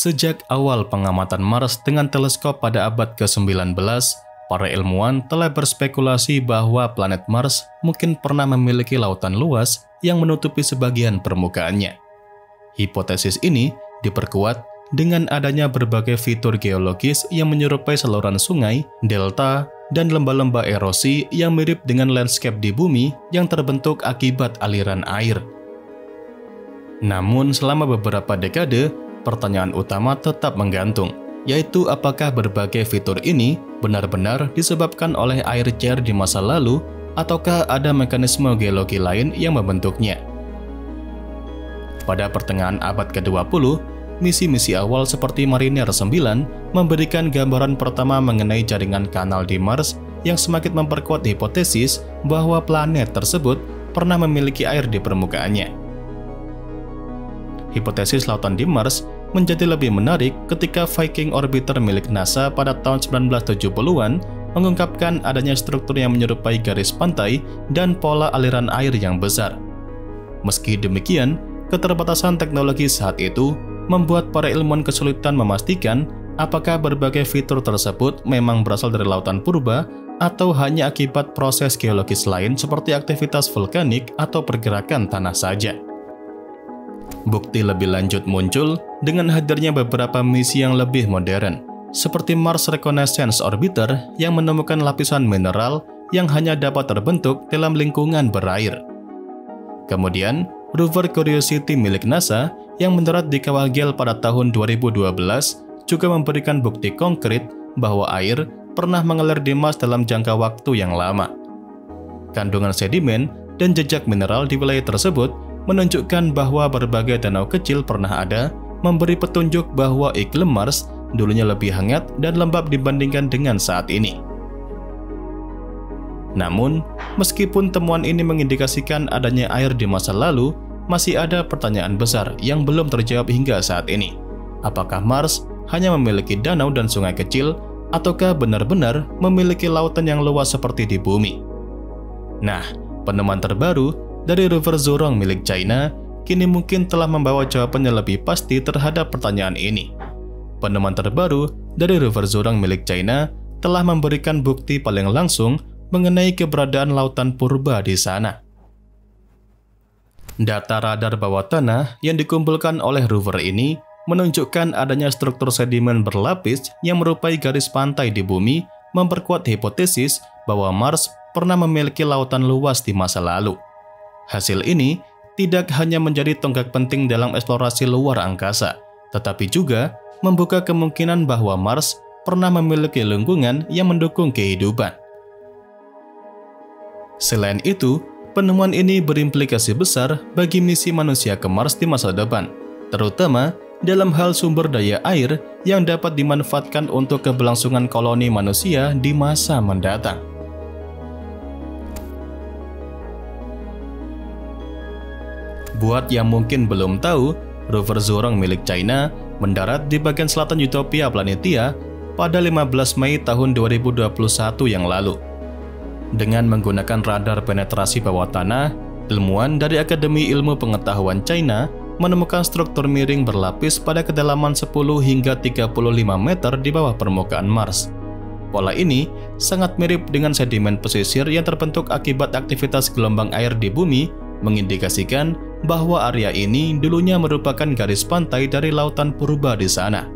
Sejak awal pengamatan Mars dengan teleskop pada abad ke-19, para ilmuwan telah berspekulasi bahwa planet Mars mungkin pernah memiliki lautan luas yang menutupi sebagian permukaannya. Hipotesis ini diperkuat dengan adanya berbagai fitur geologis yang menyerupai saluran sungai, delta, dan lembah-lembah erosi yang mirip dengan landscape di bumi yang terbentuk akibat aliran air. Namun selama beberapa dekade, pertanyaan utama tetap menggantung, yaitu apakah berbagai fitur ini benar-benar disebabkan oleh air cair di masa lalu ataukah ada mekanisme geologi lain yang membentuknya. Pada pertengahan abad ke-20, misi-misi awal seperti Mariner 9 memberikan gambaran pertama mengenai jaringan kanal di Mars yang semakin memperkuat hipotesis bahwa planet tersebut pernah memiliki air di permukaannya. Hipotesis lautan di Mars menjadi lebih menarik ketika Viking orbiter milik NASA pada tahun 1970-an mengungkapkan adanya struktur yang menyerupai garis pantai dan pola aliran air yang besar. Meski demikian, keterbatasan teknologi saat itu membuat para ilmuwan kesulitan memastikan apakah berbagai fitur tersebut memang berasal dari lautan purba atau hanya akibat proses geologis lain seperti aktivitas vulkanik atau pergerakan tanah saja. Bukti lebih lanjut muncul dengan hadirnya beberapa misi yang lebih modern, seperti Mars Reconnaissance Orbiter yang menemukan lapisan mineral yang hanya dapat terbentuk dalam lingkungan berair. Kemudian, rover Curiosity milik NASA yang mendarat di Kawah Gale pada tahun 2012 juga memberikan bukti konkret bahwa air pernah mengalir di Mars dalam jangka waktu yang lama. Kandungan sedimen dan jejak mineral di wilayah tersebut menunjukkan bahwa berbagai danau kecil pernah ada, memberi petunjuk bahwa iklim Mars dulunya lebih hangat dan lembab dibandingkan dengan saat ini. Namun, meskipun temuan ini mengindikasikan adanya air di masa lalu, masih ada pertanyaan besar yang belum terjawab hingga saat ini. Apakah Mars hanya memiliki danau dan sungai kecil, ataukah benar-benar memiliki lautan yang luas seperti di bumi? Nah, penemuan terbaru dari rover Zhurong milik China kini mungkin telah membawa jawabannya lebih pasti terhadap pertanyaan ini. Penemuan terbaru dari rover Zhurong milik China telah memberikan bukti paling langsung mengenai keberadaan lautan purba di sana. Data radar bawah tanah yang dikumpulkan oleh rover ini menunjukkan adanya struktur sedimen berlapis yang merupai garis pantai di bumi, memperkuat hipotesis bahwa Mars pernah memiliki lautan luas di masa lalu. Hasil ini tidak hanya menjadi tonggak penting dalam eksplorasi luar angkasa, tetapi juga membuka kemungkinan bahwa Mars pernah memiliki lingkungan yang mendukung kehidupan. Selain itu, penemuan ini berimplikasi besar bagi misi manusia ke Mars di masa depan, terutama dalam hal sumber daya air yang dapat dimanfaatkan untuk keberlangsungan koloni manusia di masa mendatang. Buat yang mungkin belum tahu, rover Zhurong milik China mendarat di bagian selatan Utopia Planitia pada 15 Mei tahun 2021 yang lalu. Dengan menggunakan radar penetrasi bawah tanah, ilmuwan dari Akademi Ilmu Pengetahuan China menemukan struktur miring berlapis pada kedalaman 10 hingga 35 meter di bawah permukaan Mars. Pola ini sangat mirip dengan sedimen pesisir yang terbentuk akibat aktivitas gelombang air di bumi, mengindikasikan bahwa area ini dulunya merupakan garis pantai dari lautan purba di sana.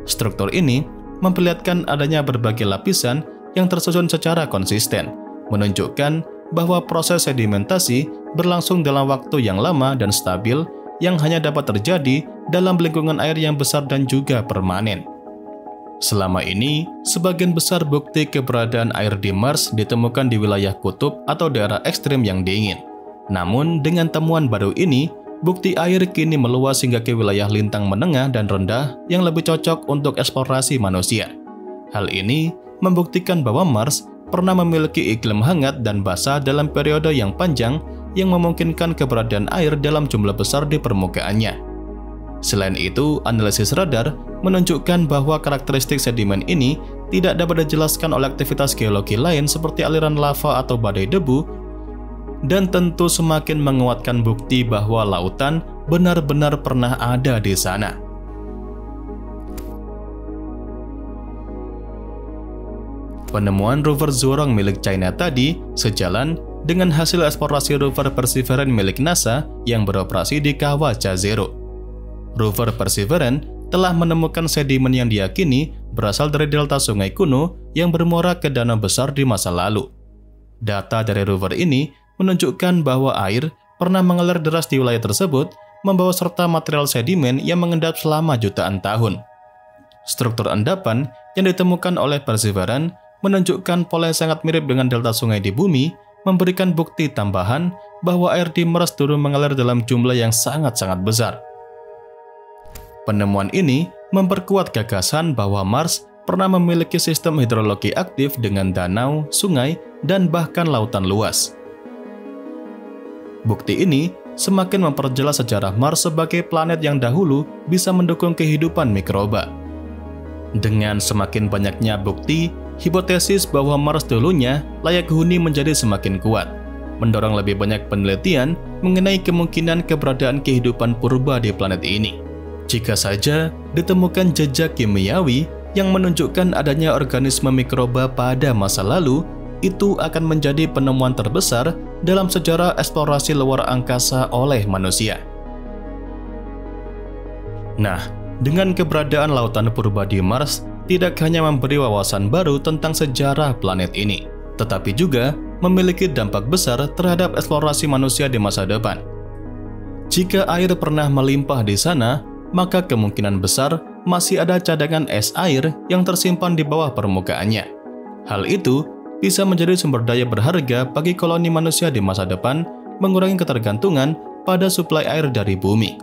Struktur ini memperlihatkan adanya berbagai lapisan yang tersusun secara konsisten, menunjukkan bahwa proses sedimentasi berlangsung dalam waktu yang lama dan stabil yang hanya dapat terjadi dalam lingkungan air yang besar dan juga permanen. Selama ini, sebagian besar bukti keberadaan air di Mars ditemukan di wilayah kutub atau daerah ekstrim yang dingin. Namun, dengan temuan baru ini, bukti air kini meluas hingga ke wilayah lintang menengah dan rendah yang lebih cocok untuk eksplorasi manusia. Hal ini membuktikan bahwa Mars pernah memiliki iklim hangat dan basah dalam periode yang panjang yang memungkinkan keberadaan air dalam jumlah besar di permukaannya. Selain itu, analisis radar menunjukkan bahwa karakteristik sedimen ini tidak dapat dijelaskan oleh aktivitas geologi lain seperti aliran lava atau badai debu, dan tentu semakin menguatkan bukti bahwa lautan benar-benar pernah ada di sana. Penemuan rover Zhurong milik China tadi sejalan dengan hasil eksplorasi rover Perseverance milik NASA yang beroperasi di kawah Jezero. Rover Perseverance telah menemukan sedimen yang diyakini berasal dari delta sungai kuno yang bermuara ke danau besar di masa lalu. Data dari rover ini menunjukkan bahwa air pernah mengalir deras di wilayah tersebut, membawa serta material sedimen yang mengendap selama jutaan tahun. Struktur endapan yang ditemukan oleh Perseverance menunjukkan pola yang sangat mirip dengan delta sungai di bumi, memberikan bukti tambahan bahwa air di Mars dulu mengalir dalam jumlah yang sangat-sangat besar. Penemuan ini memperkuat gagasan bahwa Mars pernah memiliki sistem hidrologi aktif dengan danau, sungai, dan bahkan lautan luas. Bukti ini semakin memperjelas sejarah Mars sebagai planet yang dahulu bisa mendukung kehidupan mikroba. Dengan semakin banyaknya bukti, hipotesis bahwa Mars dulunya layak huni menjadi semakin kuat, mendorong lebih banyak penelitian mengenai kemungkinan keberadaan kehidupan purba di planet ini. Jika saja ditemukan jejak kimiawi yang menunjukkan adanya organisme mikroba pada masa lalu, itu akan menjadi penemuan terbesar dalam sejarah eksplorasi luar angkasa oleh manusia. Nah, dengan keberadaan lautan purba di Mars, tidak hanya memberi wawasan baru tentang sejarah planet ini, tetapi juga memiliki dampak besar terhadap eksplorasi manusia di masa depan. Jika air pernah melimpah di sana, maka kemungkinan besar masih ada cadangan es air yang tersimpan di bawah permukaannya. Hal itu bisa menjadi sumber daya berharga bagi koloni manusia di masa depan, mengurangi ketergantungan pada suplai air dari bumi.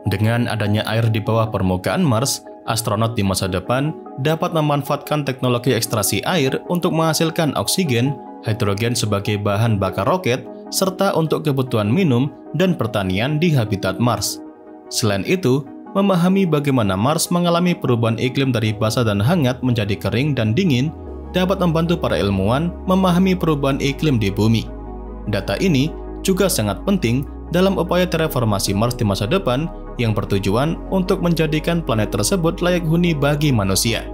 Dengan adanya air di bawah permukaan Mars, astronot di masa depan dapat memanfaatkan teknologi ekstraksi air untuk menghasilkan oksigen, hidrogen sebagai bahan bakar roket, serta untuk kebutuhan minum dan pertanian di habitat Mars. Selain itu, memahami bagaimana Mars mengalami perubahan iklim dari basah dan hangat menjadi kering dan dingin dapat membantu para ilmuwan memahami perubahan iklim di bumi. Data ini juga sangat penting dalam upaya terraformasi Mars di masa depan yang bertujuan untuk menjadikan planet tersebut layak huni bagi manusia.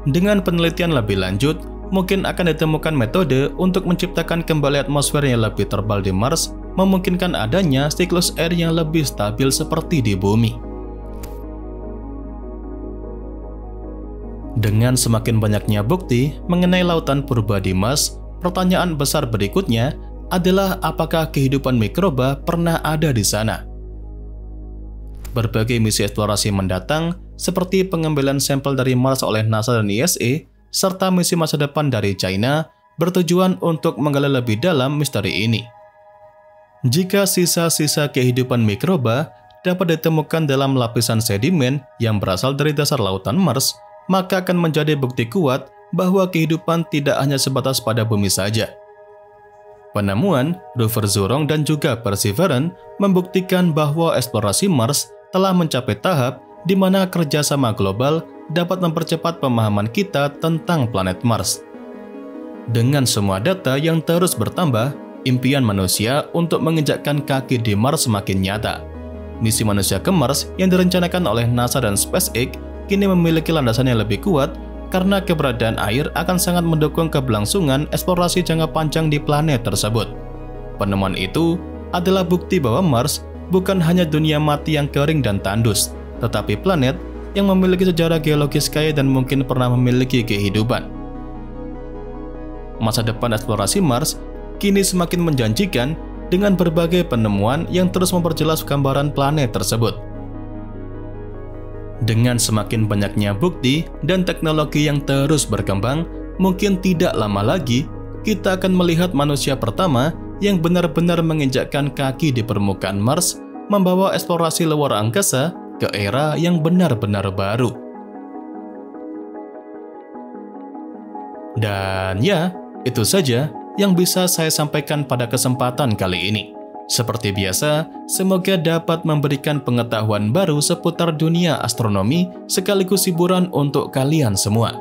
Dengan penelitian lebih lanjut, mungkin akan ditemukan metode untuk menciptakan kembali atmosfer yang lebih tebal di Mars, memungkinkan adanya siklus air yang lebih stabil seperti di bumi. Dengan semakin banyaknya bukti mengenai lautan purba di Mars, pertanyaan besar berikutnya adalah apakah kehidupan mikroba pernah ada di sana? Berbagai misi eksplorasi mendatang, seperti pengambilan sampel dari Mars oleh NASA dan ESA, serta misi masa depan dari China, bertujuan untuk menggali lebih dalam misteri ini. Jika sisa-sisa kehidupan mikroba dapat ditemukan dalam lapisan sedimen yang berasal dari dasar lautan Mars, maka akan menjadi bukti kuat bahwa kehidupan tidak hanya sebatas pada bumi saja. Penemuan rover Zhurong dan juga Perseverance membuktikan bahwa eksplorasi Mars telah mencapai tahap di mana kerjasama global dapat mempercepat pemahaman kita tentang planet Mars. Dengan semua data yang terus bertambah, impian manusia untuk menginjakkan kaki di Mars semakin nyata. Misi manusia ke Mars yang direncanakan oleh NASA dan SpaceX kini memiliki landasan yang lebih kuat karena keberadaan air akan sangat mendukung keberlangsungan eksplorasi jangka panjang di planet tersebut. Penemuan itu adalah bukti bahwa Mars bukan hanya dunia mati yang kering dan tandus, tetapi planet yang memiliki sejarah geologis kaya dan mungkin pernah memiliki kehidupan. Masa depan eksplorasi Mars kini semakin menjanjikan dengan berbagai penemuan yang terus memperjelas gambaran planet tersebut. Dengan semakin banyaknya bukti dan teknologi yang terus berkembang, mungkin tidak lama lagi kita akan melihat manusia pertama yang benar-benar menginjakkan kaki di permukaan Mars, membawa eksplorasi luar angkasa ke era yang benar-benar baru. Dan ya, itu saja yang bisa saya sampaikan pada kesempatan kali ini. Seperti biasa, semoga dapat memberikan pengetahuan baru seputar dunia astronomi sekaligus hiburan untuk kalian semua.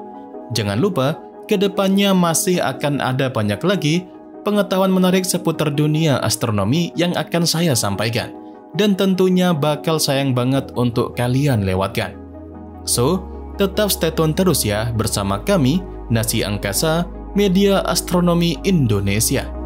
Jangan lupa, kedepannya masih akan ada banyak lagi pengetahuan menarik seputar dunia astronomi yang akan saya sampaikan. Dan tentunya bakal sayang banget untuk kalian lewatkan. So, tetap stay tune terus ya bersama kami Nasi Angkasa, Media Astronomi Indonesia.